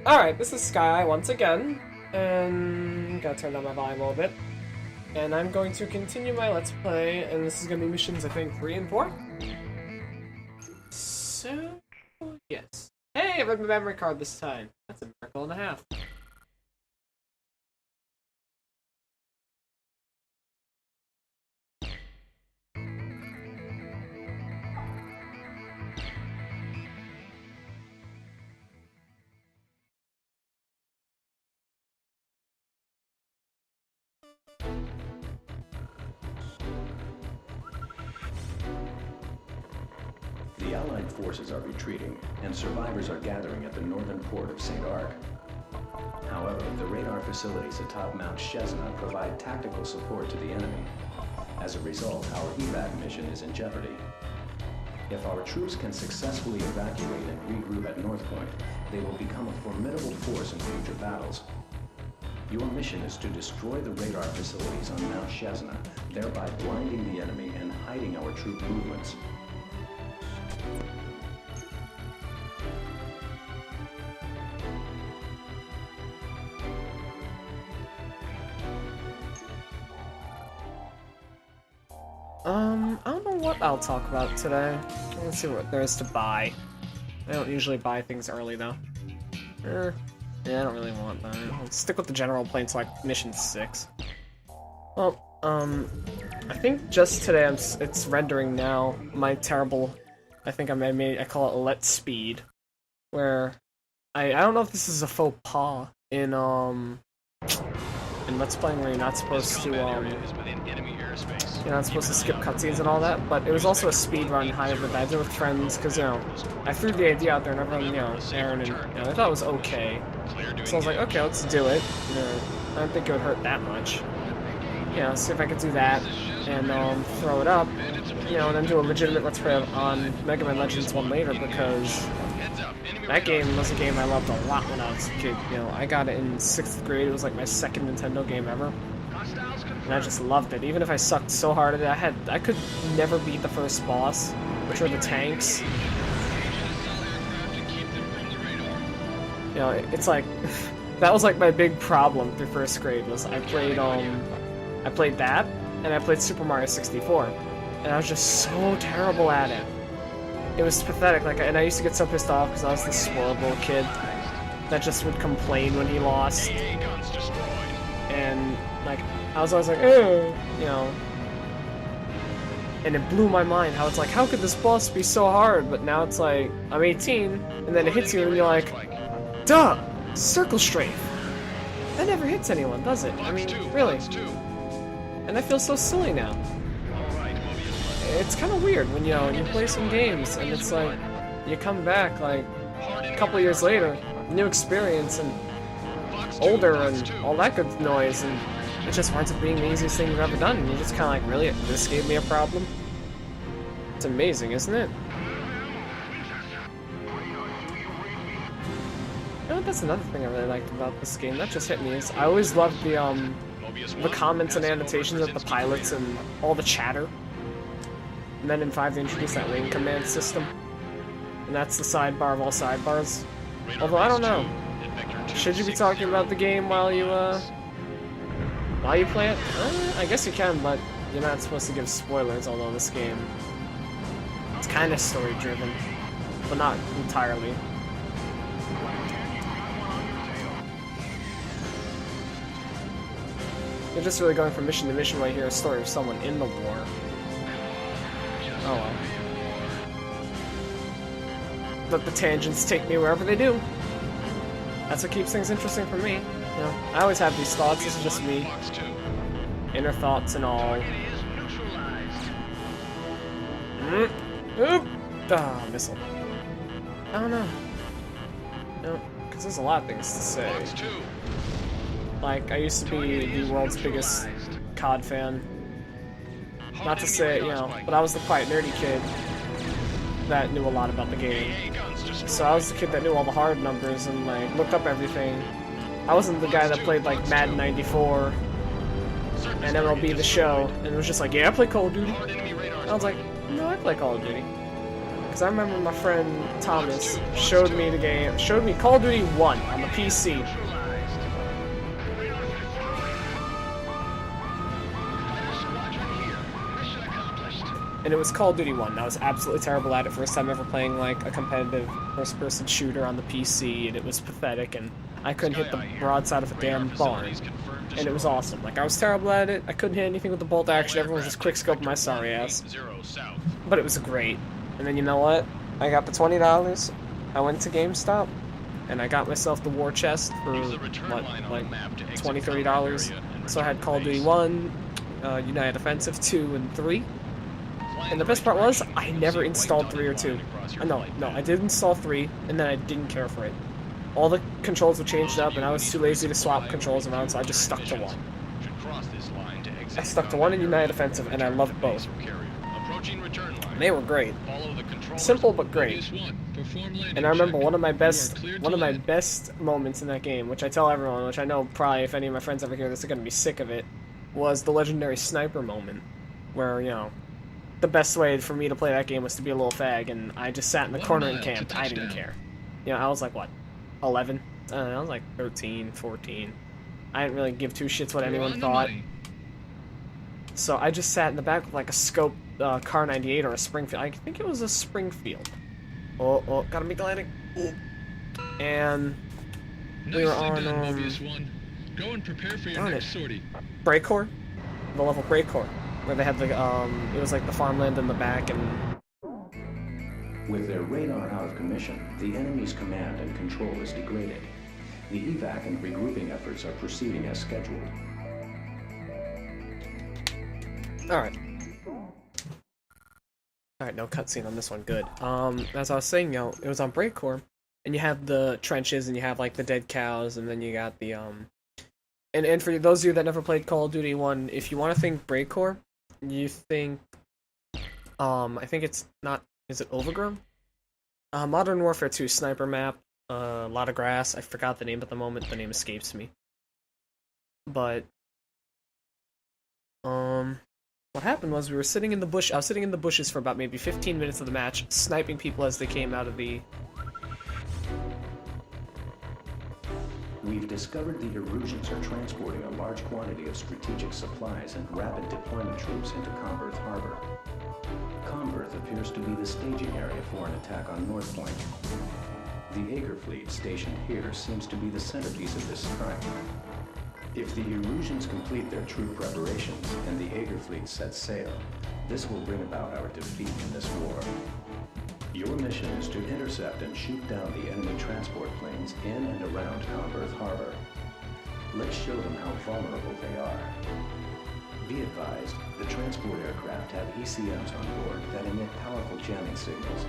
Alright, this is Sky once again, and gotta turn down my volume a little bit. And I'm going to continue my Let's Play, and this is gonna be missions, I think, 3 and 4? So, yes. Hey, I read my memory card this time. That's a miracle and a half. The Allied forces are retreating, and survivors are gathering at the northern port of St. Argle. However, the radar facilities atop Mount Chesna provide tactical support to the enemy. As a result, our evac mission is in jeopardy. If our troops can successfully evacuate and regroup at North Point, they will become a formidable force in future battles. Your mission is to destroy the radar facilities on Mount Chesna, thereby blinding the enemy and hiding our troop movements. I don't know what I'll talk about today. Let's see what there is to buy. I don't usually buy things early, though. Yeah, I don't really want that. I'll stick with the general plane until, like, mission 6. Well, I think just today it's rendering now. My terrible... I think I call it let speed. Where... I don't know if this is a faux pas in Let's Playing where you're not supposed to, you're not supposed to skip cutscenes and all that, but it was also a speed run hybrid that I did with friends, because, you know, I threw the idea out there and everyone, you know, Aaron and, you know, they thought it was okay. So I was like, okay, let's do it. You know, I don't think it would hurt that much. You know, see if I could do that, and, throw it up, you know, and then do a legitimate Let's Play on Mega Man Legends 1 later, because that game was a game I loved a lot when I was a kid. You know, I got it in 6th grade. It was like my second Nintendo game ever. And I just loved it. Even if I sucked so hard at it, I could never beat the first boss, which were the tanks. You know, it's like that was like my big problem through 1st grade was I played that and I played Super Mario 64. And I was just so terrible at it. It was pathetic, like, and I used to get so pissed off because I was this spoiled little kid that just would complain when he lost. And, like, I was always like, ugh, you know. And it blew my mind how it's like, how could this boss be so hard? But now it's like, I'm 18, and then it hits you and you're like, duh, circle strafe. That never hits anyone, does it? I mean, really. And I feel so silly now. It's kind of weird when, you know, you play some games and it's like, you come back, like, a couple years later, new experience and older and all that good noise, and it just winds up being the easiest thing you've ever done, and you're just kind of like, really? This gave me a problem? It's amazing, isn't it? You know what, that's another thing I really liked about this game, that just hit me, is I always loved the comments and annotations of the pilots and all the chatter. And then in 5 they introduced that wing command system. And that's the sidebar of all sidebars. Although, I don't know. Should you be talking about the game while you play it? I guess you can, but you're not supposed to give spoilers, although this game... It's kind of story-driven. But not entirely. You're just really going from mission to mission while you hear a story of someone in the war. Oh well. Let the tangents take me wherever they do. That's what keeps things interesting for me. You know, I always have these thoughts, this is just me. Inner thoughts and all. Oop! Ah, missile. I don't know. No, because there's a lot of things to say. Like, I used to be the world's biggest COD fan. Not to say, you know, but I was the quiet, nerdy kid that knew a lot about the game. So I was the kid that knew all the hard numbers and, like, looked up everything. I wasn't the guy that played, like, Madden 94 and MLB The Show and was just like, yeah, I play Call of Duty. And I was like, no, I play Call of Duty. because I remember my friend Thomas showed me the game, showed me Call of Duty 1 on the PC. And it was Call of Duty 1. I was absolutely terrible at it. First time ever playing like a competitive first-person shooter on the PC, and it was pathetic, and I couldn't hit the broadside of a damn barn. And it was awesome. Like, I was terrible at it. I couldn't hit anything with the bolt action. Everyone was just quick-scoping my sorry ass. But it was great. And then you know what? I got the $20. I went to GameStop, and I got myself the war chest for, what, like $20, $30. So I had Call of Duty 1, United Offensive 2, and 3. And the best part was, I never installed 3 or 2. No, I did install 3, and then I didn't care for it. All the controls were changed up, and I was too lazy to swap controls around, so I just stuck to 1. I stuck to 1 in United Offensive, and I loved both. And they were great. Simple but great. And I remember one of my best moments in that game, which I tell everyone, which I know probably if any of my friends ever hear this, they're gonna be sick of it, was the legendary sniper moment, where, you know, the best way for me to play that game was to be a little fag, and I just sat in the corner and camped. I didn't care. You know, I was like, what, 11? I don't know, I was like 13, 14. I didn't really give two shits what anyone thought. So I just sat in the back with like a scope Car 98 or a Springfield. I think it was a Springfield. Oh, gotta make the landing. Ooh. And we were on Go and prepare for your next sortie. Break Corps, the level Break Corps, where they had the it was like the farmland in the back. And with their radar out of commission, the enemy's command and control is degraded. The evac and regrouping efforts are proceeding as scheduled. Alright, no cutscene on this one, good. As I was saying, you know, it was on Break Corps, and you have the trenches, and you have, like, the dead cows, and then you got the, And for those of you that never played Call of Duty 1, if you want to think Break Corps, you think, I think it's not, is it Overgrown? Modern Warfare 2 sniper map, a lot of grass, I forgot the name at the moment, the name escapes me. But, what happened was we were sitting in the bush. I was sitting in the bushes for about maybe 15 minutes of the match, sniping people as they came out of the... We've discovered the Erusians are transporting a large quantity of strategic supplies and rapid deployment troops into Comberth Harbor. Comberth appears to be the staging area for an attack on North Point. The Aegir fleet stationed here seems to be the centerpiece of this strike. If the Erusians complete their troop preparations and the Aegir fleet sets sail, this will bring about our defeat in this war. Your mission is to intercept and shoot down the enemy transport planes in and around Comberth Harbor. Let's show them how vulnerable they are. Be advised, the transport aircraft have ECMs on board that emit powerful jamming signals.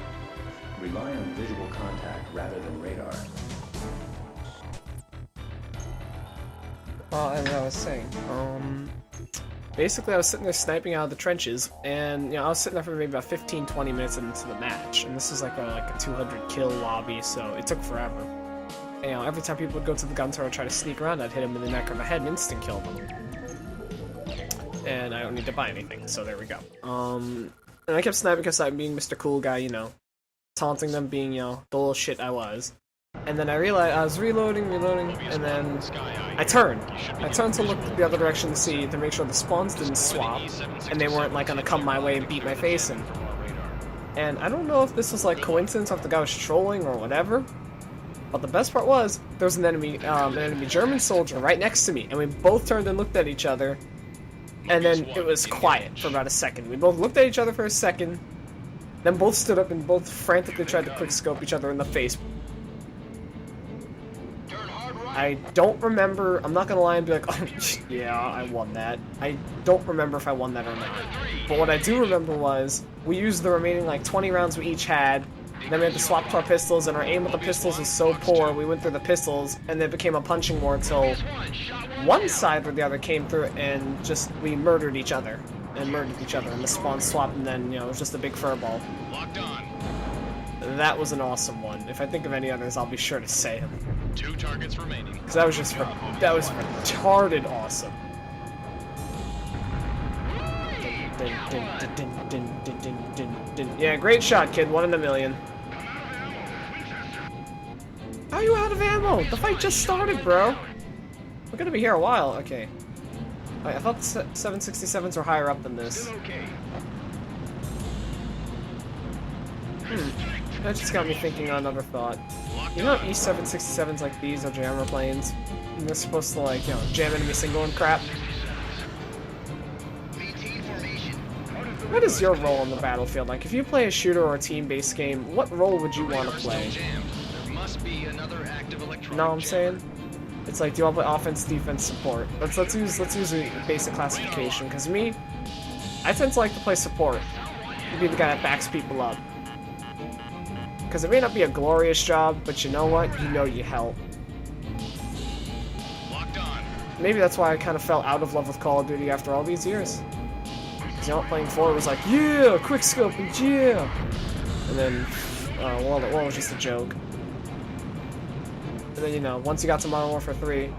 Rely on visual contact rather than radar. Well, as I was saying, basically I was sitting there sniping out of the trenches, and, you know, I was sitting there for maybe about 15-20 minutes into the match, and this is like a 200 kill lobby, so it took forever. And, you know, every time people would go to the gun turret and try to sneak around, I'd hit them in the neck or the head and instant kill them. And I don't need to buy anything, so there we go. And I kept sniping because I'm being Mr. Cool Guy, you know, taunting them, being, you know, the little shit I was. And then I realized, I was reloading, and then I turned. To look the other direction to make sure the spawns didn't swap, and they weren't, like, gonna come my way and beat my face in. And I don't know if this was, like, coincidence or if the guy was trolling or whatever, but the best part was, there was an enemy German soldier right next to me, and we both turned and looked at each other, and then it was quiet for about a second. We both looked at each other for a second, then both stood up and both frantically tried to quickscope each other in the face. I don't remember, I'm not gonna lie and be like, oh, yeah, I won that. I don't remember if I won that or not. But what I do remember was, we used the remaining, like, 20 rounds we each had, then we had to swap to our pistols, and our aim with the pistols was so poor, we went through the pistols, and it became a punching war until one side or the other came through, and just, we murdered each other, and the spawn swapped, and then, you know, it was just a big furball. Locked on. That was an awesome one. If I think of any others, I'll be sure to say them. 2 targets remaining. Because that was just, that was retarded awesome. Yeah, great shot, kid. 1 in a million. How are you out of ammo? The fight just started, bro. We're gonna be here a while. Okay. I thought the 767s were higher up than this. That just got me thinking on another thought. You know E-767s like these are jammer planes? And they're supposed to, like, you know, jam enemy single and crap? What is your role on the battlefield? Like, if you play a shooter or a team-based game, what role would you want to play? You know what I'm saying? It's like, do you want to play offense, defense, support? Let's use a basic classification. Because me, I tend to like to play support. To be the guy that backs people up. Because it may not be a glorious job, but you know what? You know you help. Maybe that's why I kind of fell out of love with Call of Duty after all these years. Because, you know, playing 4 was like, yeah, quick scope and yeah! And then, World at War was just a joke. And then, you know, once you got to Modern Warfare 3,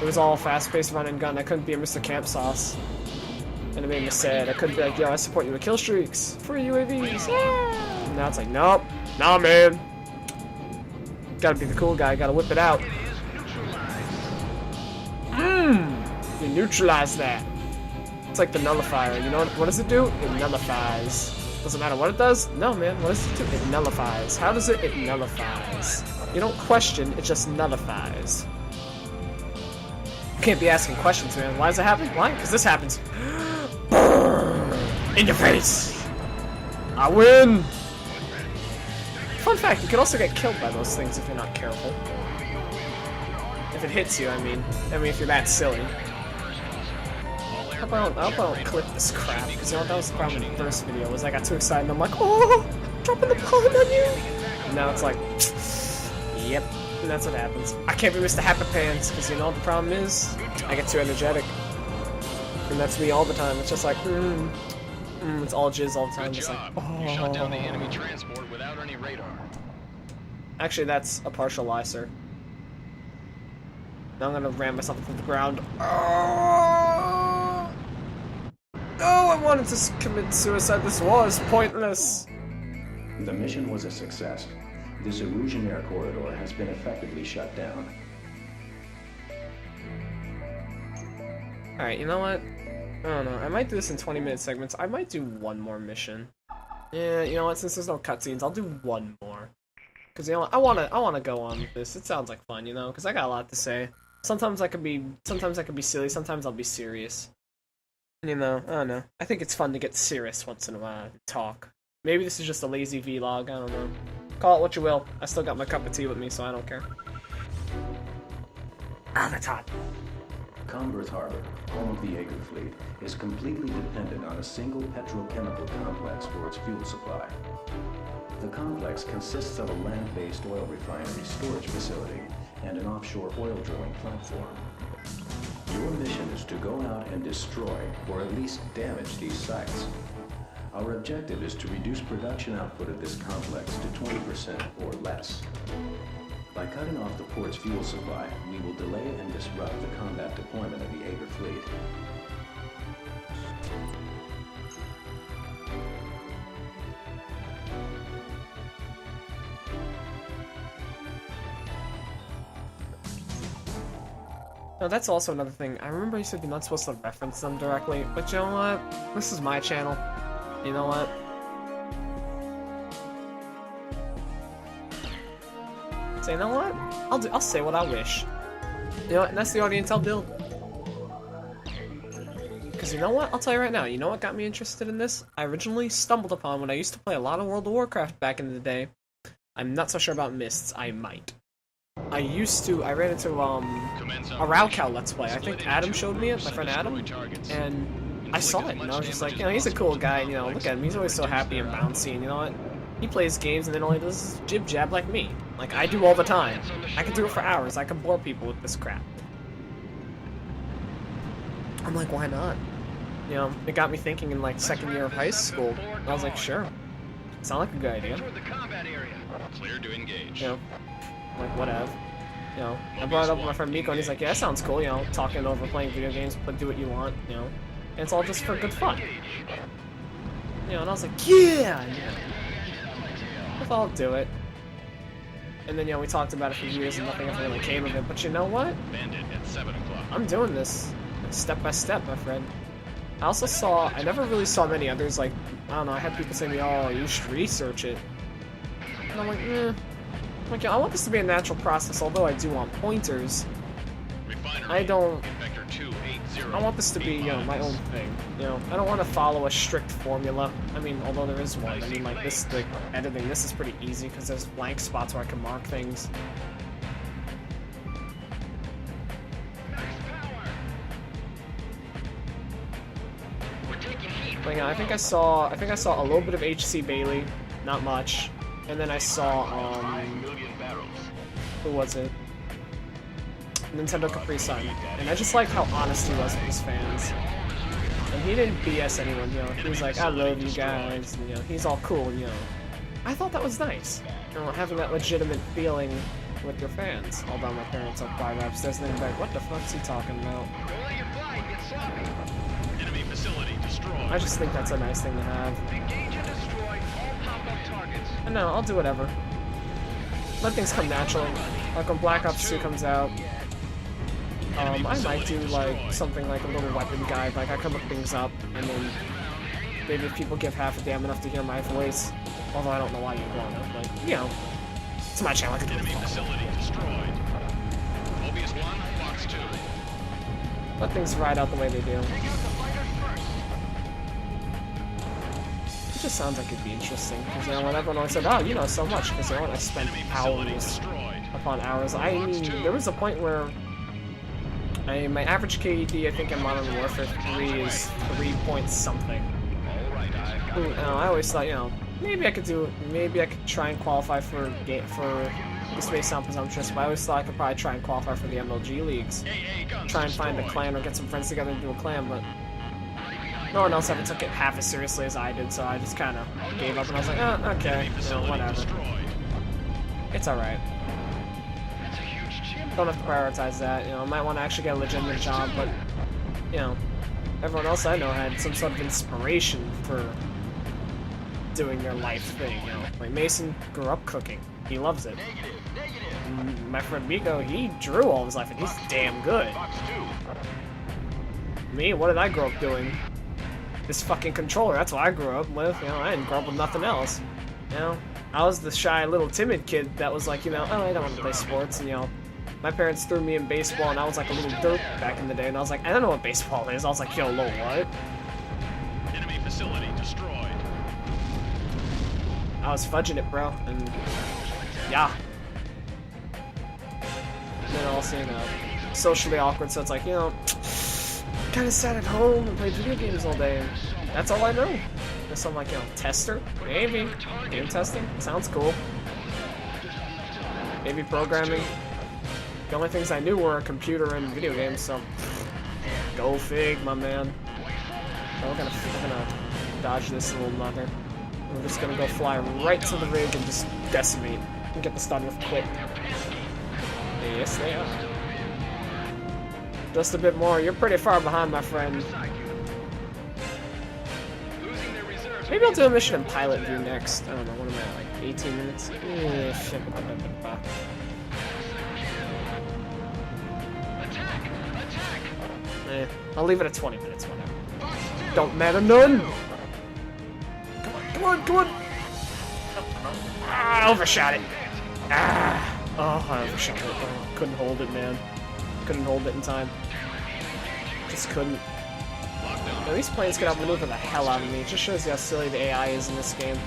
it was all fast-paced run and gun. I couldn't be a Mr. Camp Sauce. And it made me sad. I couldn't be like, yo, I support you with kill streaks. Free UAVs, yeah! And now it's like, nope. Nah, man. Gotta be the cool guy, gotta whip it out. You neutralize that. It's like the nullifier, you know what does it do? It nullifies. Doesn't matter what it does? No, man, what does it do? It nullifies. How does it? It nullifies. You don't question, it just nullifies. You can't be asking questions, man. Why does it happen? Why? Because this happens. In your face! I win! Fun fact, you can also get killed by those things if you're not careful. If it hits you, I mean if you're that silly. I hope I don't clip this crap, because you know that was the problem in the first video, was I got too excited and I'm like, oh, dropping the bomb on you! And now it's like, yep, and that's what happens. I can't be Mr. Happy Pants, because you know what the problem is? I get too energetic. And that's me all the time, it's just like, it's all jizz all the time. It's like, oh. You shot down the enemy transport without any radar. Actually, that's a partial lie, sir. Now I'm gonna ram myself into the ground. Oh, I wanted to commit suicide. This was pointless. The mission was a success. This Erosionaire corridor has been effectively shut down. Alright, you know what? I don't know. I might do this in 20-minute segments. I might do one more mission. Yeah, you know what? Since there's no cutscenes, I'll do one more. Because, you know, I wanna go on with this. It sounds like fun, you know? Because I got a lot to say. Sometimes I could be silly, sometimes I'll be serious. You know, I don't know. I think it's fun to get serious once in a while and talk. Maybe this is just a lazy vlog, I don't know. Call it what you will. I still got my cup of tea with me, so I don't care. Ah, that's hot. Comberth Harbor, home of the Argle fleet, is completely dependent on a single petrochemical complex for its fuel supply. The complex consists of a land-based oil refinery storage facility and an offshore oil drilling platform. Your mission is to go out and destroy, or at least damage, these sites. Our objective is to reduce production output of this complex to 20% or less. By cutting off the port's fuel supply, we will delay and disrupt the combat deployment of the Argle fleet. No, that's also another thing. I remember you said you're not supposed to reference them directly, but you know what? This is my channel. You know what? So you know what? I'll say what I wish. You know what? And that's the audience I'll build. Because you know what? I'll tell you right now. You know what got me interested in this? I originally stumbled upon when I used to play a lot of World of Warcraft back in the day. I'm not so sure about Mists. I might. I ran into a Raucal Let's Play. I think Adam showed me it, my friend Adam, and I saw it, and I was just like, you know, he's a cool guy, and, you know, look at him, he's always so happy and bouncy, and you know what? He plays games and then all he does is jib-jab like me. Like I do all the time. I can do it for hours, I can bore people with this crap. I'm like, why not? You know, it got me thinking in like second year of high school. I was like, sure. Sound like a good idea. Clear to engage. You know, like whatever. You know, I brought it up with my friend Miko and he's like, yeah, that sounds cool, you know, talking over playing video games, but do what you want, you know. And it's all just for good fun. You know, and I was like, yeah! I'll do it. And then, you know, we talked about it for years and nothing ever really came of it. But you know what? I'm doing this step by step, my friend. I also saw, I never really saw many others, like, I don't know, I had people say to me, oh, you should research it. And I'm like, Like, yeah, I want this to be a natural process, although I do want pointers. I want this to be, you know, my own thing. You know, I don't want to follow a strict formula. I mean, although there is one. I mean, like, this, like, editing, this is pretty easy, because there's blank spots where I can mark things. But yeah, I think I saw a little bit of H.C. Bailey, not much. And then I saw, who was it? Nintendo Capri Sun. And I just liked how honest he was with his fans. And he didn't BS anyone, you know. He was like, I love you guys, and, you know, he's all cool, you know. I thought that was nice. You know, having that legitimate feeling with your fans. Although my parents are probably upstairs and they're like, what the fuck's he talking about? Enemy facility destroyed. I just think that's a nice thing to have. Engage and destroy all pop-up targets. And no, I'll do whatever. Let things come naturally. Like when Black Ops 2 comes out, I might do like something like a little weapon guide, like I can look things up, and then maybe if people give half a damn enough to hear my voice, although I don't know why you'd want to, like, you know, it's my channel, I can do Enemy it. facility destroyed. Mobius 1, Fox 2. Let things ride out the way they do. It just sounds like it'd be interesting, because, you know, when everyone always said, oh, you know so much, because, you know, I spent hours upon hours. I mean, there was a point where my average KD, I think, in Modern Warfare 3 is 3 point something. I always thought, you know, maybe I could try and qualify for this may sound presumptuous, but I always thought I could probably try and qualify for the MLG leagues. Try and find a clan or get some friends together and do a clan, but no one else ever took it half as seriously as I did, so I just kind of gave up and I was like, oh, okay, you know, whatever. It's alright. Don't have to prioritize that, you know, I might want to actually get a legitimate job, but, you know, everyone else I know had some sort of inspiration for doing their life thing, you know. Like, Mason grew up cooking. He loves it. My friend Miko, he drew all his life, and he's damn good. Me, what did I grow up doing? This fucking controller, that's what I grew up with, you know, I didn't grow up with nothing else. You know, I was the shy, little, timid kid that was like, you know, oh, I don't want to play sports, and, you know, my parents threw me in baseball, and I was like a little dirt back in the day, and I was like, I don't know what baseball is. I was like, yo, lol, what? Enemy facility destroyed. I was fudging it, bro, and yeah. And then also, you know, socially awkward, so it's like, you know, kind of sat at home and played video games all day, and that's all I know. So I'm like, you know, tester? Maybe. Game testing? Sounds cool. Maybe programming. The only things I knew were a computer and video games, so go fig, my man. So we're gonna dodge this little mother. We're just gonna go fly right to the rig and just decimate and get this done with quick. Yes, they are. Just a bit more. You're pretty far behind, my friend. Maybe I'll do a mission in pilot view next. I don't know, what am I, like 18 minutes? Shit. I'll leave it at 20 minutes, whatever. Don't matter none! Come on! Ah, I overshot it! Ah! Oh, I overshot it. Oh, couldn't hold it, man. Couldn't hold it in time. Just couldn't. Now, these planes can outmaneuver the hell out of me. It just shows you how silly the AI is in this game.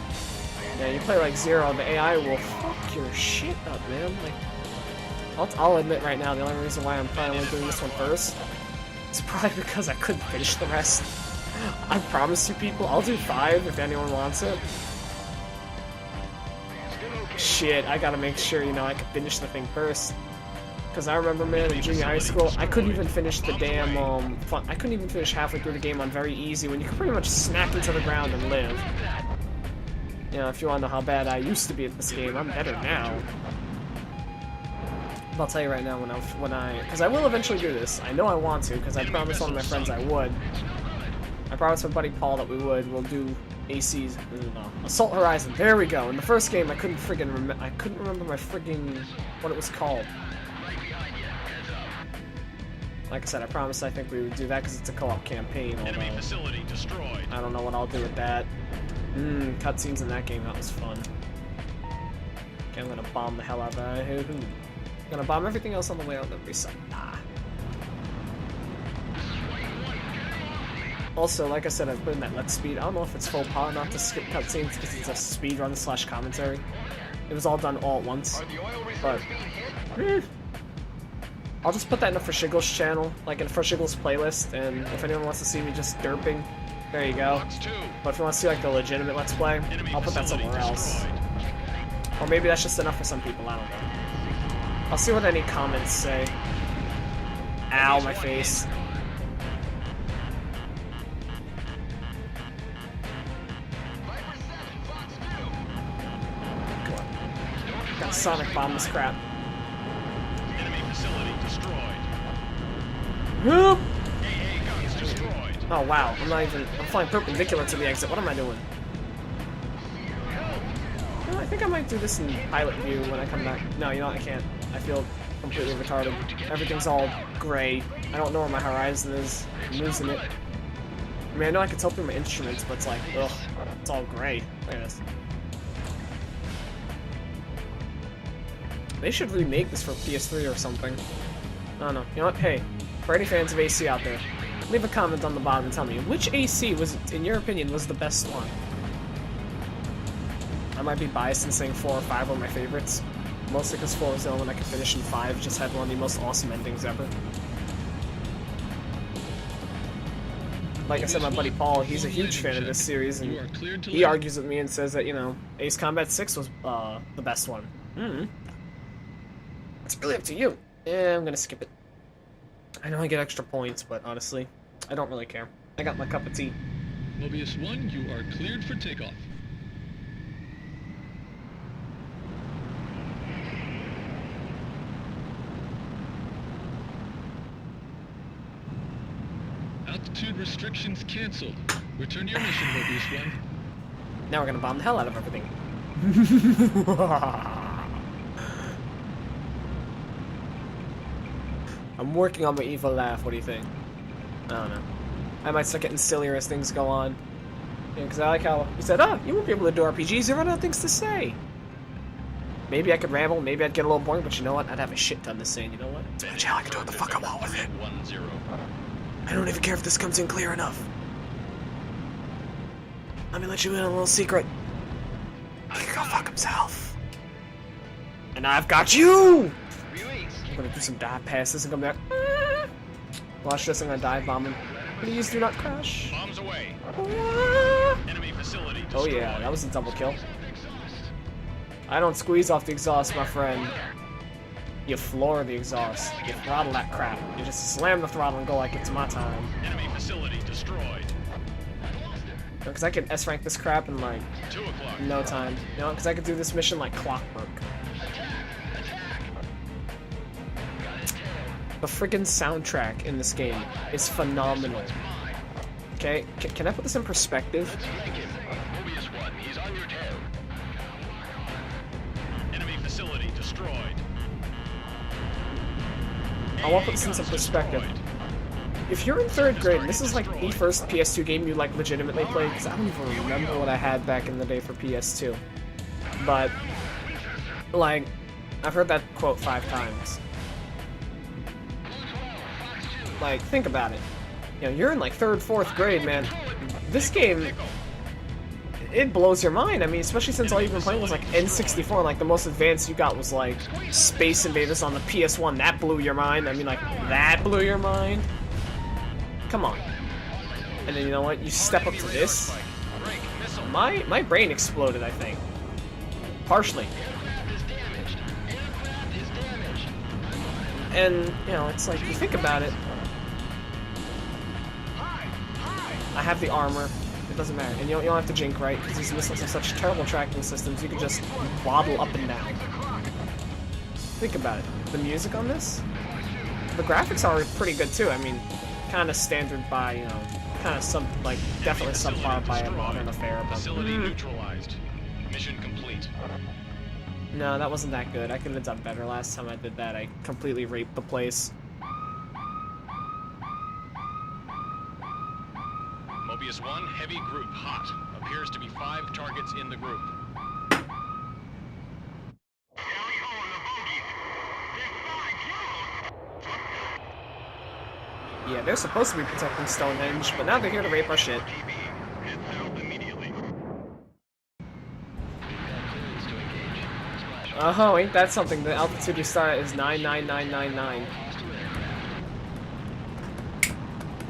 Yeah, you play like Zero, the AI will fuck your shit up, man. Like, I'll admit right now, the only reason why I'm finally doing this one first is probably because I couldn't finish the rest. I promise you people, I'll do 5 if anyone wants it. Shit, I gotta make sure, you know, I can finish the thing first. Because I remember, man, in junior high school, I couldn't even finish the damn, I couldn't even finish halfway through the game on very easy, when you could pretty much smack into the ground and live. You know, if you want to know how bad I used to be at this game, I'm better now. But I'll tell you right now, because I will eventually do this. I know I want to, because I promised one of my friends I would. I promised my buddy Paul that we'll do AC's Assault Horizon. There we go. In the first game, I couldn't remember my friggin' what it was called. Like I said, I promised I think we would do that because it's a co-op campaign. Enemy facility destroyed. I don't know what I'll do with that. Cutscenes in that game, that was fun. Okay, I'm gonna bomb the hell out of that. I'm gonna bomb everything else on the way out of the side. Nah. Also, like I said, I've put in that Let's Speed. I don't know if it's full power not to skip cutscenes because it's a speedrun / commentary. It was all done all at once. But I'll just put that in a Forshiggles channel, like in a Forshiggles playlist, and if anyone wants to see me just derping, there you go. But if you want to see like the legitimate Let's Play, I'll put that somewhere else. Or maybe that's just enough for some people, I don't know. I'll see what any comments say. Ow, my face. Got Sonic bomb this crap. Enemy facility destroyed. Whoop! AA guns destroyed. Oh wow, I'm flying perpendicular to the exit. What am I doing? I think I might do this in pilot view when I come back. No, you know what, I can't. I feel completely retarded. Everything's all gray. I don't know where my horizon is. I'm losing it. I mean, I know I can tell through my instruments, but it's like, ugh, it's all gray. Look at this. They should remake this for PS3 or something. I don't know. You know what? Hey, for any fans of AC out there, leave a comment on the bottom and tell me which AC was, in your opinion, was the best one. I might be biased in saying 4 or 5 were my favorites, mostly because 4 was the only one I could finish, and 5 just had one of the most awesome endings ever. Like I said, my buddy Paul, he's a huge fan of this series, and he argues with me and says that, you know, Ace Combat 6 was the best one. It's really up to you. Yeah, I'm gonna skip it. I know I get extra points, but honestly, I don't really care. I got my cup of tea. Mobius 1, you are cleared for takeoff. Altitude restrictions canceled. Return to your mission, Mobius 1. Now we're gonna bomb the hell out of everything. I'm working on my evil laugh, what do you think? I don't know. I might start getting sillier as things go on. Yeah, because I like how he said, oh, you won't be able to do RPGs, you run out of things to say. Maybe I could ramble, maybe I'd get a little boring, but you know what? I'd have a shit ton to say, and you know what? It's my channel, I can do what the fuck I want with it. 1-0. I don't even care if this comes in clear enough. Let me let you in on a little secret. He can go fuck himself. And I've got you! I'm gonna do some dive passes and come back. Watch this, I'm gonna dive bomb him. Please do not crash. Bombs away. Enemy facility destroyed. Oh yeah, that was a double kill. I don't squeeze off the exhaust, my friend. You floor the exhaust. You throttle that crap. You just slam the throttle and go like it's my time. Enemy facility destroyed. Because I could S-rank this crap in like 2 o'clock. no time. You know, because I could do this mission like clockwork. The friggin' soundtrack in this game is phenomenal. Okay, can I put this in perspective? Mobius 1, he's on your tail. Enemy facility destroyed. I want to put this in some perspective. If you're in 3rd grade, and this is like the first PS2 game you like legitimately played, because I don't even remember what I had back in the day for PS2. But, like, I've heard that quote 5 times. Like, think about it. You know, you're in like 3rd, 4th grade, man. This game, it blows your mind. I mean, especially since all you've been playing was like N64, and like the most advanced you got was like Space Invaders on the PS1. That blew your mind. I mean, like, that blew your mind. Come on. And then you know what? You step up to this. My brain exploded, I think. Partially. And, you know, it's like, you think about it. I have the armor. It doesn't matter. And you don't have to jink, right? Because these missiles have such terrible tracking systems, you can just waddle up and down. Think about it. The music on this? The graphics are pretty good, too. I mean, kind of standard by, you know, kind of definitely subpar by a modern affair. But, Facility neutralized. Mission complete. no, that wasn't that good. I could have done better last time I did that. I completely raped the place. Mobius 1, heavy group hot. Appears to be 5 targets in the group. Yeah, they're supposed to be protecting Stonehenge, but now they're here to rape our shit. Oh, ain't that something? The altitude we start at is 99999.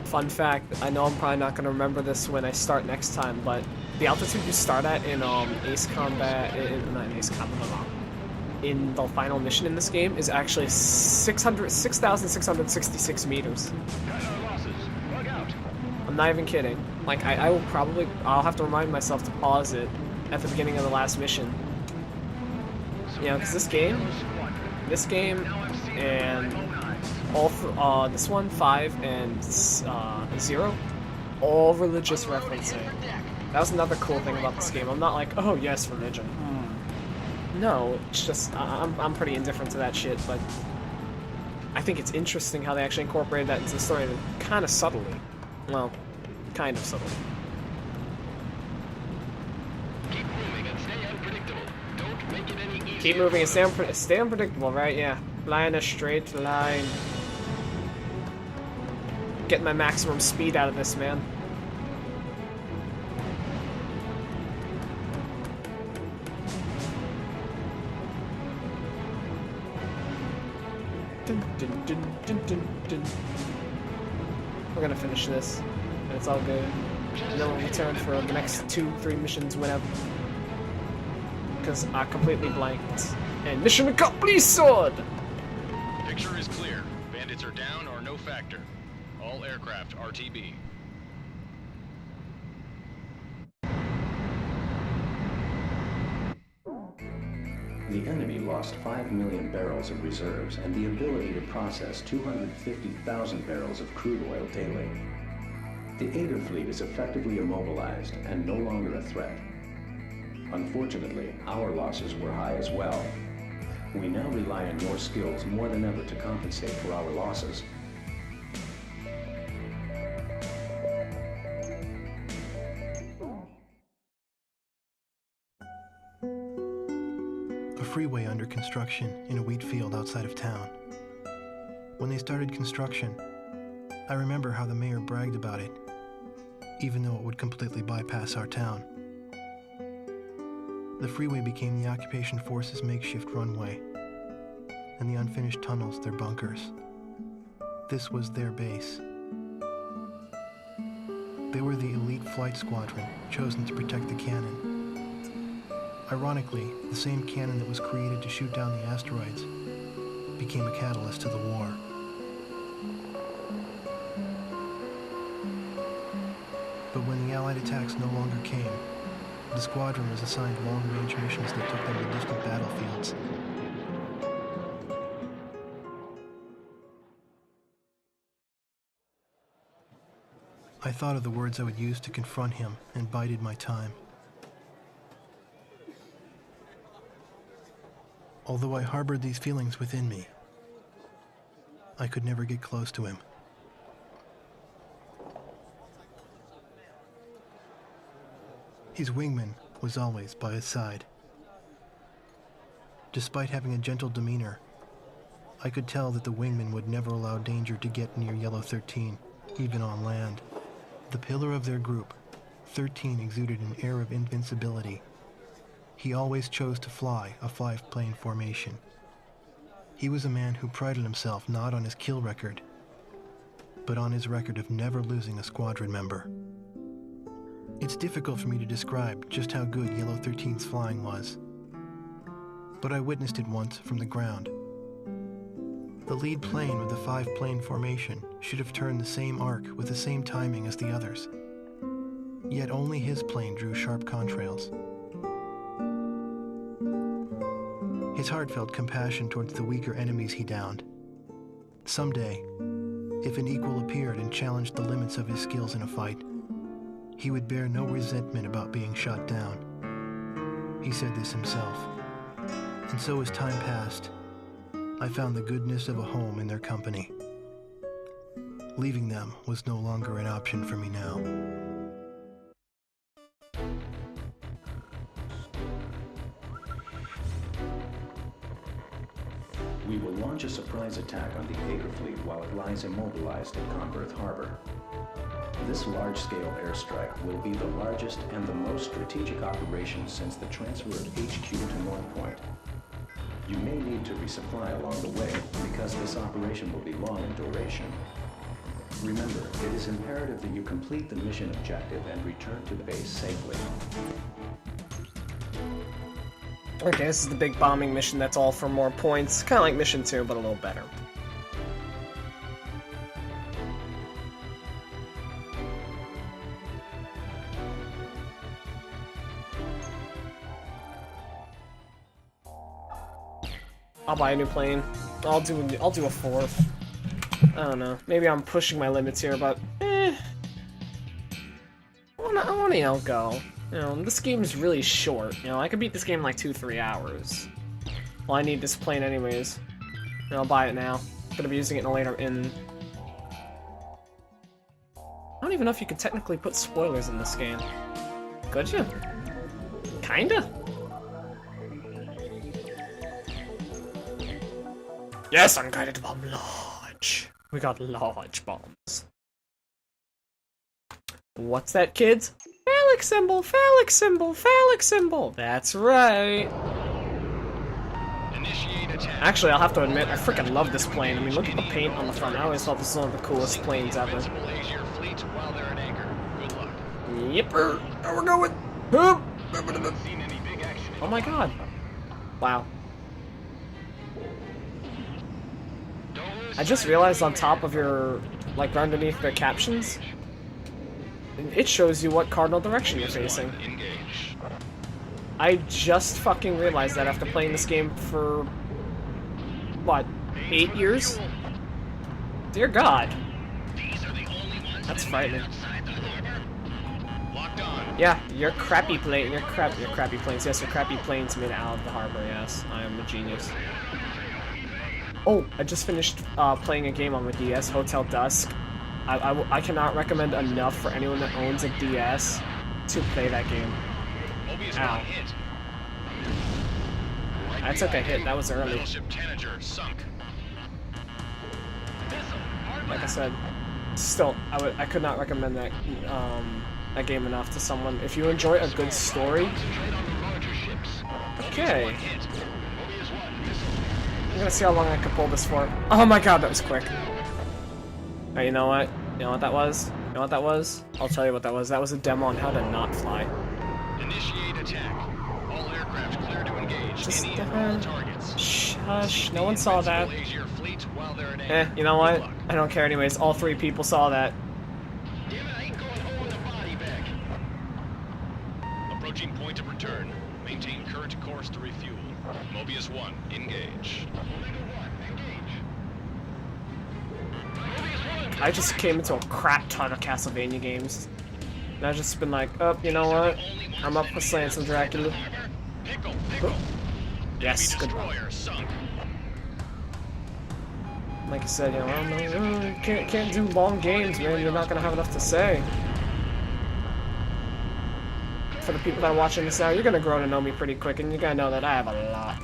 Fun fact, I know I'm probably not going to remember this when I start next time, but the altitude you start at in Ace Combat, not in Ace Combat, in the final mission in this game is actually 6,666 meters. I'm not even kidding. Like, I'll have to remind myself to pause it at the beginning of the last mission. You know, because this game, and this one, 5 and 0, all religious referencing. That was another cool thing about this game. I'm not like, oh yes, religion. No, it's just, I'm pretty indifferent to that shit, but I think it's interesting how they actually incorporated that into the story kind of subtly. Well, kind of subtly. Keep moving and stay unpredictable, right? Yeah. Fly in a straight line. Getting my maximum speed out of this, man. Dun, dun, dun, dun, dun, dun. We're gonna finish this, and it's all good. And then we'll return for the next 2-3 missions, whenever. Because I completely blanked. And mission accomplished, sword! Picture is clear. Bandits are down or no factor. All aircraft RTB. The enemy lost 5 million barrels of reserves and the ability to process 250,000 barrels of crude oil daily. The Ader fleet is effectively immobilized and no longer a threat. Unfortunately, our losses were high as well. We now rely on your skills more than ever to compensate for our losses. A freeway under construction in a wheat field outside of town. When they started construction, I remember how the mayor bragged about it, even though it would completely bypass our town. The freeway became the occupation force's makeshift runway, and the unfinished tunnels their bunkers. This was their base. They were the elite flight squadron chosen to protect the cannon. Ironically, the same cannon that was created to shoot down the asteroids became a catalyst to the war. But when the Allied attacks no longer came, the squadron was assigned long-range missions that took them to distant battlefields. I thought of the words I would use to confront him and bided my time. Although I harbored these feelings within me, I could never get close to him. His wingman was always by his side. Despite having a gentle demeanor, I could tell that the wingman would never allow danger to get near Yellow 13, even on land. The pillar of their group, 13 exuded an air of invincibility. He always chose to fly a 5-plane formation. He was a man who prided himself not on his kill record, but on his record of never losing a squadron member. It's difficult for me to describe just how good Yellow 13's flying was, but I witnessed it once from the ground. The lead plane of the 5-plane formation should have turned the same arc with the same timing as the others, yet only his plane drew sharp contrails. His heart felt compassion towards the weaker enemies he downed. Someday, If an equal appeared and challenged the limits of his skills in a fight, he would bear no resentment about being shot down. He said this himself. And so as time passed, I found the goodness of a home in their company. Leaving them was no longer an option for me now. We will launch a surprise attack on the Aegir fleet while it lies immobilized at Converth Harbor. This large-scale airstrike will be the largest and the most strategic operation since the transfer of HQ to North Point. You may need to resupply along the way because this operation will be long in duration. Remember, it is imperative that you complete the mission objective and return to base safely. Okay, this is the big bombing mission that's all for more points. Kind of like Mission 2, but a little better. I'll buy a new plane. I'll do a fourth. I don't know. Maybe I'm pushing my limits here, but I wanna, you know, go. You know, this game is really short. You know, I could beat this game in like 2-3 hours. Well, I need this plane anyways. And I'll buy it now. Gonna be using it later in. I don't even know if you could technically put spoilers in this game. Could you? Kinda. Yes, unguided bomb large. We got large bombs. What's that, kids? Phallic symbol, phallic symbol, phallic symbol. That's right. Initiate attack. Actually, I'll have to admit, I freaking love this plane. I mean, look at the paint on the front. I always thought this was one of the coolest planes ever. Aegir fleet while they're at anchor. Good luck. Yipper. There we're going. Hoop. Seen any big action? Oh my god. Wow. I just realized on top of your, like underneath the captions, it shows you what cardinal direction you're facing. Engage. I just fucking realized that after playing this game for, what, 8 years? Dear God. That's frightening. Locked on. Yeah, your crappy plane, your crappy planes. Yes, your crappy planes made it out of the harbor. Yes, I am a genius. Oh, I just finished playing a game on my DS, Hotel Dusk. I cannot recommend enough for anyone that owns a DS to play that game. Ow. I took a hit, that was early. Like I said, still, I could not recommend that game enough to someone. If you enjoy a good story, okay. I'm gonna see how long I can pull this for. Oh my god, that was quick. Alright, you know what? You know what that was? You know what that was? I'll tell you what that was. That was a demo on how to not fly. Initiate attack. All aircraft clear to engage. Just Any and all targets. Shush, no one saw that. Aegir fleet while they're at anchor. You know what? I don't care anyways. All 3 people saw that. Damn it, I ain't going home the body bag. Approaching point of return. Maintain current course to refuel. Mobius 1, engage. I just came into a crap ton of Castlevania games. And I've just been like, oh, you know what? I'm up for slaying some Dracula. Pickle. Yes, good one. Like I said, you know, I don't know, can't do long games, man. You're not gonna have enough to say. For the people that are watching this now, you're gonna grow to know me pretty quick, and you're gonna know that I have a lot.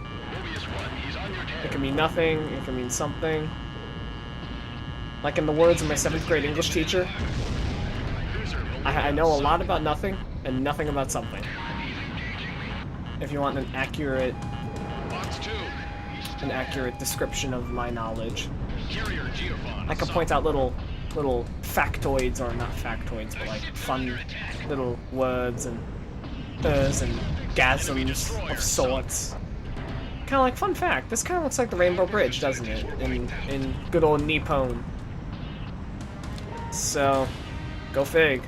It can mean nothing, it can mean something. Like in the words of my 7th grade English teacher, I know a lot about nothing, and nothing about something. If you want an accurate description of my knowledge. I can point out little factoids, or not factoids, but like fun little words and gasms of sorts. Kind of like, fun fact, this kind of looks like the Rainbow Bridge, doesn't it? In good old Nippon. So, go fig.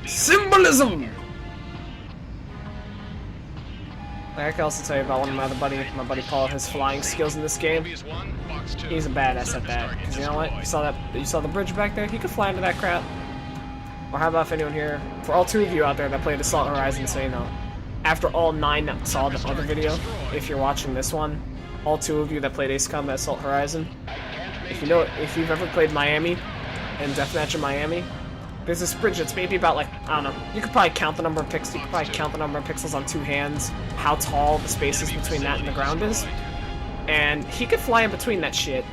Symbolism! Like, I can also tell you about one of my buddy Paul, his flying skills in this game. Enemy is 1, Fox 2. He's a badass at that. Because you know what? You saw the bridge back there? He could fly into that crap. Or how about if anyone here, for all 2 of you out there that played Assault Horizon, so you know, after all 9 that saw the other video, if you're watching this one, all 2 of you that played Ace Combat Assault Horizon, if you've ever played Miami and Deathmatch in Miami, there's this bridge that's maybe about, like, I don't know, you could probably count the number of pixels on 2 hands, how tall the space is between that and the ground is, and he could fly in between that shit.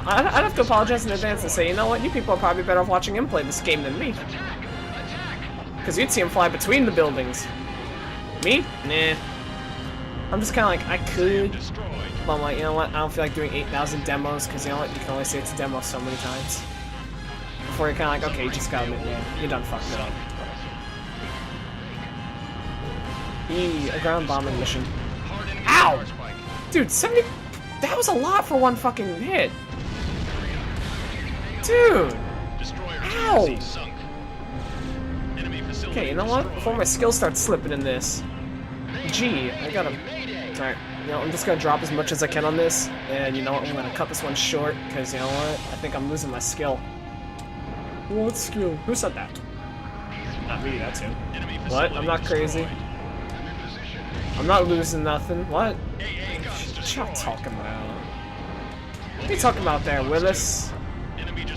I'd have to apologize in advance and say, you know what, you people are probably better off watching him play this game than me. Because you'd see him fly between the buildings. Me? Nah. I'm just kind of like, I could, but I'm like, you know what, I don't feel like doing 8,000 demos, because you know what, you can only say it's a demo so many times. Before you're kind of like, okay, you just gotta admit, yeah, you done fucked it up. A ground bombing mission. Ow! Dude, 70... That was a lot for one fucking hit. Dude! Ow! Okay, you know what? Before my skills start slipping in this. Gee, I gotta... Alright, you know, I'm just gonna drop as much as I can on this, and you know what, I'm gonna cut this one short, because you know what? I think I'm losing my skill. What skill? Who said that? Not me, that's him. What? I'm not crazy. I'm not losing nothing. What? What you talking about? What are you talking about there, Willis?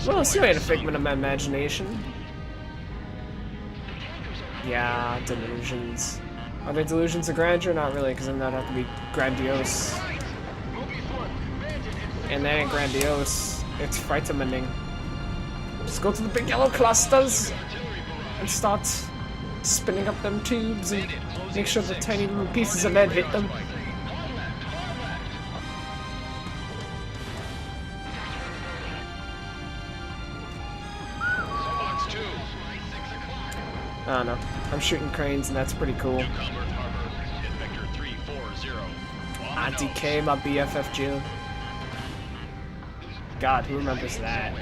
Willis, you ain't a figment of my imagination. Yeah, delusions. Are they delusions of grandeur? Not really, because then that'd have to be grandiose. And they ain't grandiose. It's frightening. Just go to the big yellow clusters and start spinning up them tubes and make sure the tiny little pieces of lead hit them. I don't know. I'm shooting cranes and that's pretty cool. DK, my BFF June. God, who remembers that?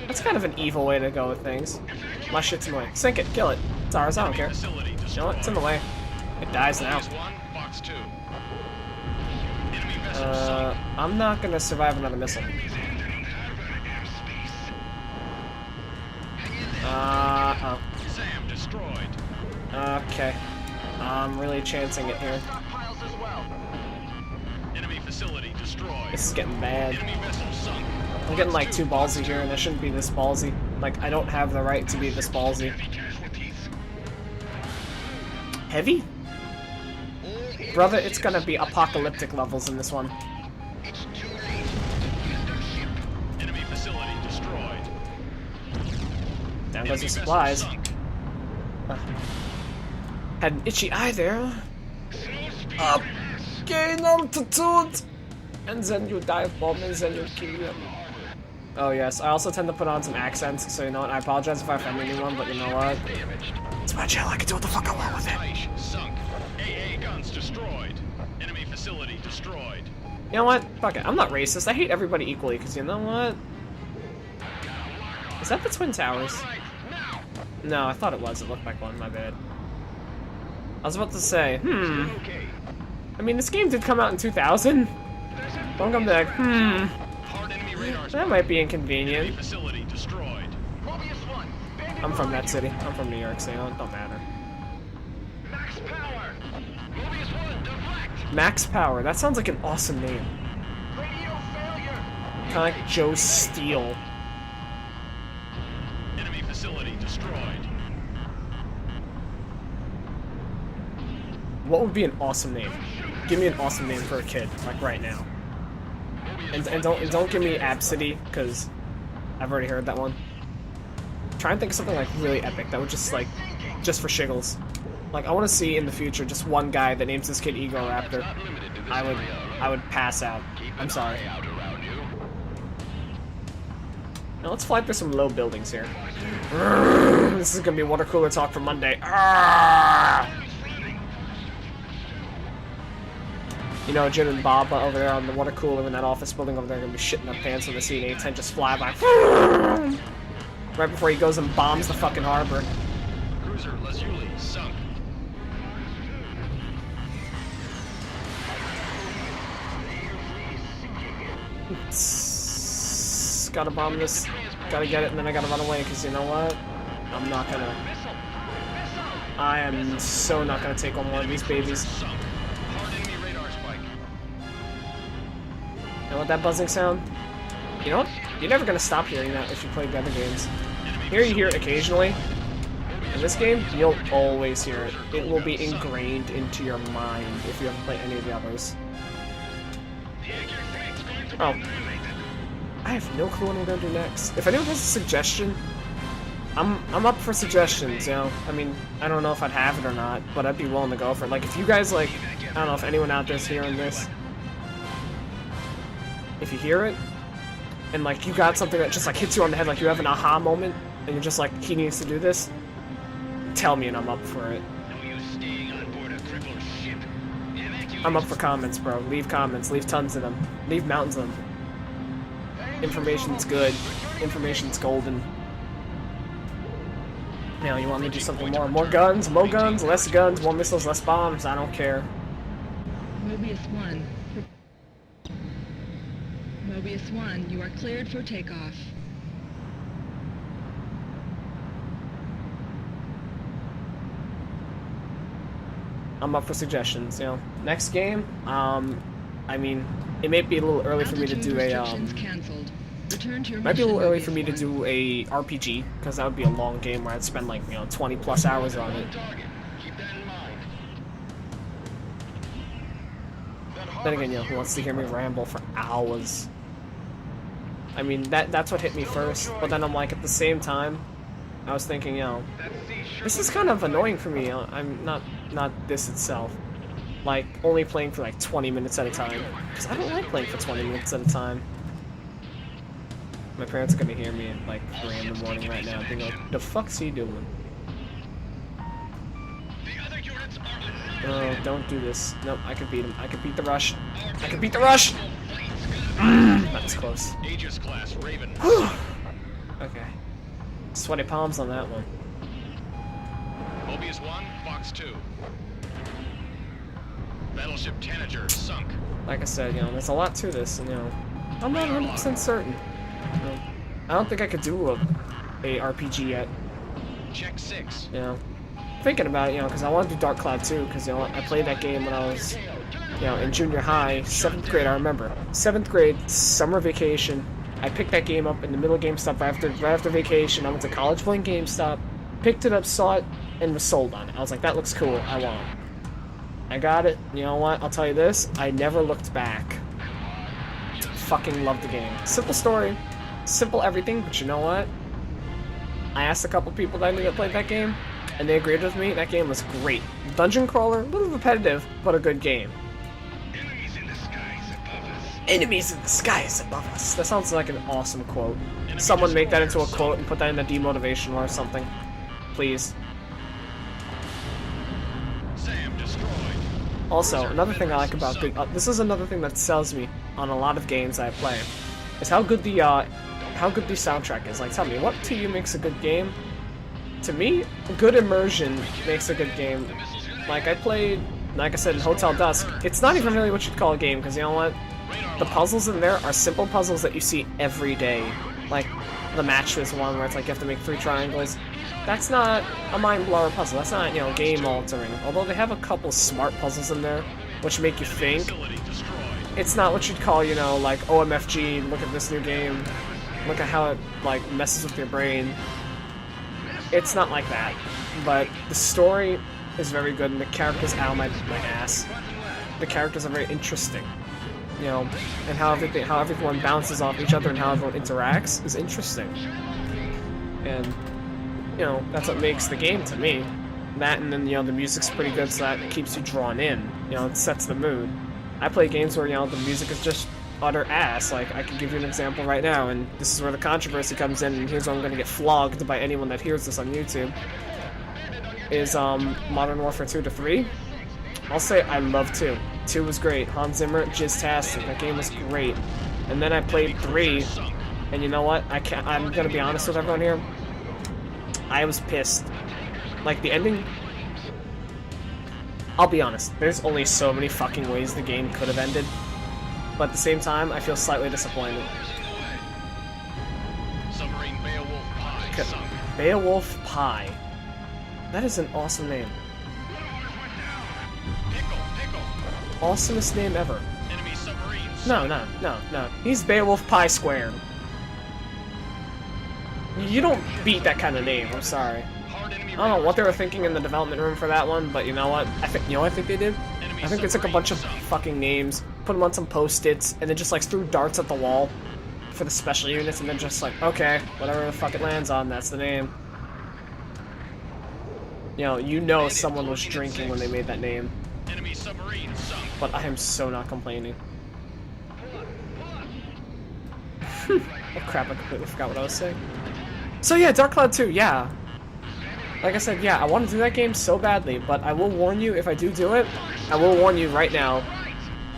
That's kind of an evil way to go with things. My shit's in the way. Sink it, kill it. It's ours, I don't care. You know what? It's in the way. It dies now. I'm not gonna survive another missile. Okay. I'm really chancing it here. This is getting bad. I'm getting like too ballsy here, and I shouldn't be this ballsy. Like, I don't have the right to be this ballsy. Heavy? Brother, it's gonna be apocalyptic levels in this one. Down goes the supplies. Had an itchy eye there. Up! Gain altitude! And then you dive bomb and then you kill him. Oh yes, I also tend to put on some accents, so you know what, I apologize if I offend anyone, but you know what? It's my channel, I can do what the fuck I want with it. Sunk. AA guns destroyed. Enemy facility destroyed. You know what? Fuck it, I'm not racist, I hate everybody equally, because you know what? Is that the Twin Towers? No, I thought it was, it looked like one, my bad. I was about to say, I mean, this game did come out in 2000. Don't come back, that might be inconvenient. I'm from that city. I'm from New York, so you know, it don't matter. Max Power. That sounds like an awesome name. Kind of like Joe Steele. Enemy facility destroyed. What would be an awesome name? Give me an awesome name for a kid, like right now. And don't give me Absidy, because I've already heard that one. Try and think of something like really epic that would just like, just for shiggles. Like I want to see in the future just one guy that names his kid Ego Raptor. I would pass out. I'm sorry. Now let's fly through some low buildings here. This is gonna be water cooler talk for Monday. You know, Jim and Bob over there on the water cooler in that office building over there are gonna be shitting their pants when they see an A-10 just fly by. right before he goes and bombs the fucking harbor. Cruiser Lazuli sunk. Gotta bomb this. Gotta get it, and then I gotta run away, because you know what? I'm not gonna... I am so not gonna take on one of these babies. Sunk. Hard enemy radar spike. You know what that buzzing sound? You know what? You're never gonna stop hearing that if you play the other games. Here you hear it occasionally. In this game, you'll always hear it. It will be ingrained into your mind if you ever play any of the others. Oh. I have no clue what I'm gonna do next. If anyone has a suggestion, I'm up for suggestions, you know? I mean, I don't know if I'd have it or not, but I'd be willing to go for it. Like, if you guys, like, I don't know if anyone out there's hearing this. If you hear it, and, like, you got something that just, like, hits you on the head, like you have an aha moment, and you're just like, he needs to do this, tell me and I'm up for it. I'm up for comments, bro. Leave comments. Leave tons of them. Leave mountains of them. Information's good. Information's golden. Now, you want me to do something more? More guns? More guns? Less guns? More missiles? Less bombs? I don't care. Mobius 1. Mobius 1, you are cleared for takeoff. I'm up for suggestions, you know. Next game, I mean, it may be a little early for me to do a, might be a little early for me to do a RPG, because that would be a long game where I'd spend, like, you know, 20 plus hours on it. Then again, you know, who wants to hear me ramble for hours? I mean, that's what hit me first, but then I'm like, at the same time, I was thinking, you know, this is kind of annoying for me. I'm not this itself. Like, only playing for like 20 minutes at a time. Because I don't like playing for 20 minutes at a time. My parents are gonna hear me at like 3 in the morning right now, being like, the fuck's he doing? Oh, don't do this. Nope, I could beat him. I could beat the rush. I could beat the rush! That's close. Aegis class Raven. Okay. Sweaty palms on that one. Mobius 1, Fox 2. Battleship Tanager sunk. Like I said, you know, there's a lot to this, and you know, I'm not 100% certain. You know, I don't think I could do a RPG yet. Check 6. You know, thinking about it, you know, because I want to do Dark Cloud 2, because you know, I played that game when I was, you know, in junior high, 7th grade. I remember 7th grade summer vacation. I picked that game up in the middle of GameStop right after vacation. I went to college playing GameStop, picked it up, saw it, and was sold on it. I was like, that looks cool. I want it. I got it. You know what? I'll tell you this. I never looked back. Fucking loved the game. Simple story. Simple everything, but you know what? I asked a couple people that I knew that played that game, and they agreed with me. That game was great. Dungeon crawler, a little repetitive, but a good game. Enemies in the skies above us. That sounds like an awesome quote. Someone make that into a quote and put that in the demotivation or something. Please. Sam destroyed. Also, another thing I like about this is another thing that sells me on a lot of games I play, is how good the soundtrack is. Like, tell me, what to you makes a good game? To me, good immersion makes a good game. Like, I played, like I said, in Hotel Dusk. It's not even really what you'd call a game, because you know what? The puzzles in there are simple puzzles that you see every day. Like, the matchless one where it's like you have to make 3 triangles. That's not a mind-blower puzzle. That's not, you know, game-altering. Although they have a couple smart puzzles in there, which make you think. It's not what you'd call, you know, like, OMFG, look at this new game. Look at how it, like, messes with your brain. It's not like that. But the story is very good, and the characters, ow, my ass. The characters are very interesting. You know, and how everyone bounces off each other and how everyone interacts is interesting. And, you know, that's what makes the game to me. That, and then, you know, the music's pretty good, so that keeps you drawn in. You know, it sets the mood. I play games where, you know, the music is just utter ass. Like, I can give you an example right now, and this is where the controversy comes in, and here's where I'm gonna get flogged by anyone that hears this on YouTube. Is, Modern Warfare 2 to 3. I'll say I love 2. 2 was great. Hans Zimmer, jizztastic. That game was great. And then I played 3, and you know what? I'm gonna be honest with everyone here. I was pissed. Like, the ending... I'll be honest, there's only so many fucking ways the game could have ended. But at the same time, I feel slightly disappointed. Submarine Beowulf Pie sunk. Beowulf Pie. That is an awesome name. Pickle. Awesomest name ever. Enemy submarines. No. He's Beowulf Pie Squared. You don't beat that kind of name, I'm sorry. Hard enemy I don't know what they radar. were thinking in the development room for that one, but you know what? You know what I think they did? Enemy I think they took a bunch of submarine sunk. fucking names, put them on some post-its, and then just like threw darts at the wall for the special units, and then just like, okay, whatever the fuck it lands on, that's the name. You know someone was drinking when they made that name, Enemy submarine sunk. but I am so not complaining. Oh crap, I completely forgot what I was saying. So yeah, Dark Cloud 2, yeah. Like I said, yeah, I want to do that game so badly, but I will warn you, if I do it, I will warn you right now,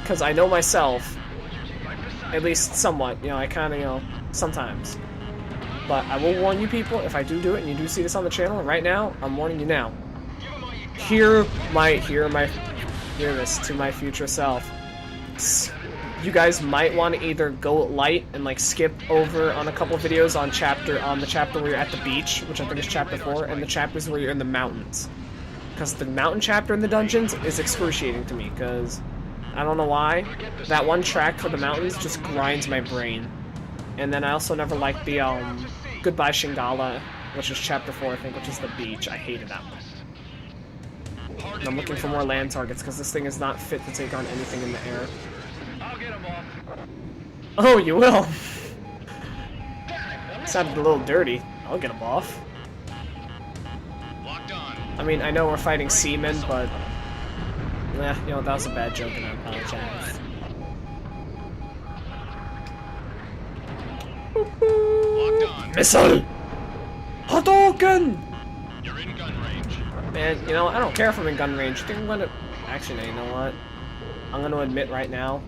because I know myself, at least somewhat, I kind of, sometimes. But I will warn you people, if I do it, and you do see this on the channel, right now, I'm warning you now. Hear this to my future self. You guys might want to either go light and like skip over on a couple of videos on the chapter where you're at the beach, which I think is chapter 4, and the chapters where you're in the mountains. Because the mountain chapter in the dungeons is excruciating to me, because I don't know why. That one track for the mountains just grinds my brain. And then I also never liked the Goodbye Shingala, which is chapter 4, I think, which is the beach. I hated that one. And I'm looking for more land targets, because this thing is not fit to take on anything in the air. I'll get him off. Oh, you will? Sounded a little dirty. I'll get him off. Locked on. I mean, I know we're fighting seamen, but... that was a bad joke, and I apologize. Locked on. Missile! Hadouken! You're in gun range. Man, I don't care if I'm in gun range. I think I'm gonna... Actually, no, you know what? I'm gonna admit right now,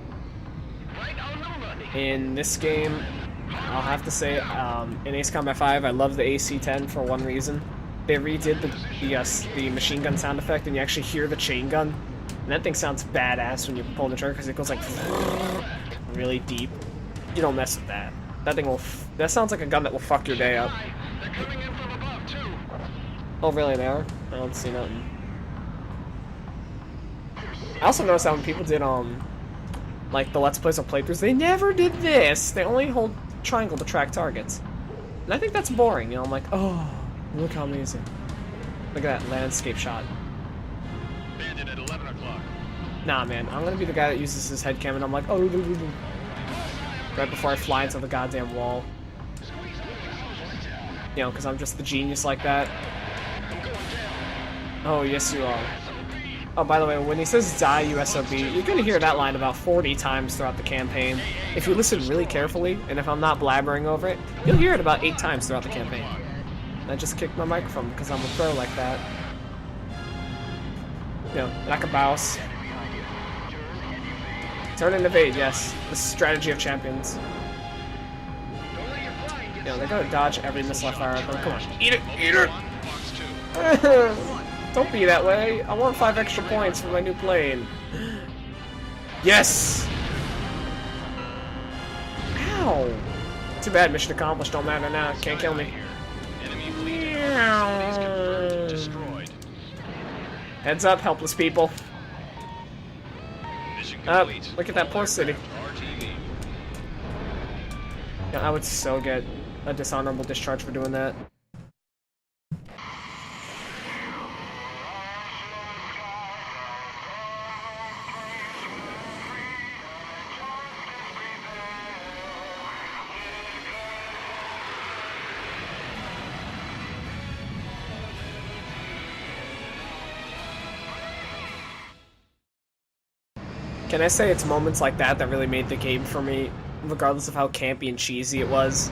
in this game, I'll have to say, in Ace Combat 5, I love the AC-10 for one reason. They redid the machine gun sound effect, and you actually hear the chain gun. And that thing sounds badass when you pull the trigger, because it goes like really deep. You don't mess with that. That sounds like a gun that will fuck your day up. They're coming in from above too. Oh, really, there? I don't see nothing. I also noticed that when people did, like the Let's Plays or playthroughs, they never did this. They only hold triangle to track targets. And I think that's boring, I'm like, oh, look how amazing. Look at that landscape shot. Bandit at 11 o'clock. Nah, man, I'm gonna be the guy that uses his head cam and I'm like, oh, right before I fly into the goddamn wall. Because I'm just the genius like that. Oh, yes you are. Oh, by the way, when he says die, you SOB, you're gonna hear that line about 40 times throughout the campaign. If you listen really carefully, and if I'm not blabbering over it, you'll hear it about 8 times throughout the campaign. I just kicked my microphone because I'm a pro like that. Like a mouse. Turn and evade, yes. The strategy of champions. They're gonna dodge every missile I fire at them. Come on, eat it, eat it! Box 2. Don't be that way. I want 5 extra points for my new plane. Yes! Ow! Too bad, mission accomplished. Don't matter now. Can't kill me. Enemy fleet and armor facilities confirmed destroyed. Heads up, helpless people. Mission Up. complete. Look at that poor city. RTV. I would so get a dishonorable discharge for doing that. Can I say it's moments like that that really made the game for me, regardless of how campy and cheesy it was?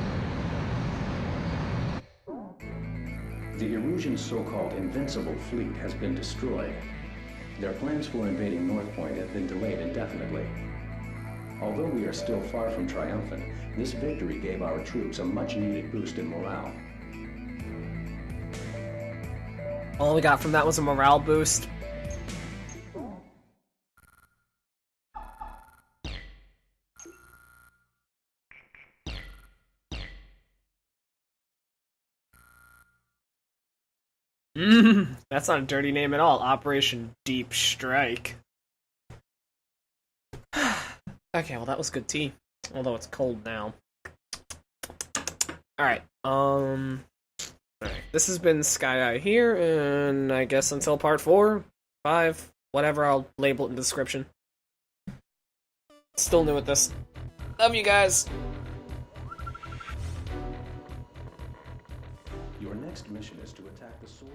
The Erusian's so-called invincible fleet has been destroyed. Their plans for invading North Point have been delayed indefinitely. Although we are still far from triumphant, this victory gave our troops a much-needed boost in morale. All we got from that was a morale boost. That's not a dirty name at all. Operation Deep Strike. Okay, well that was good tea. Although it's cold now. Alright, alright. This has been Sky Eye here, and I guess until part 4, 5, whatever, I'll label it in the description. Still new at this. Love you guys! Your next mission is to attack the sword.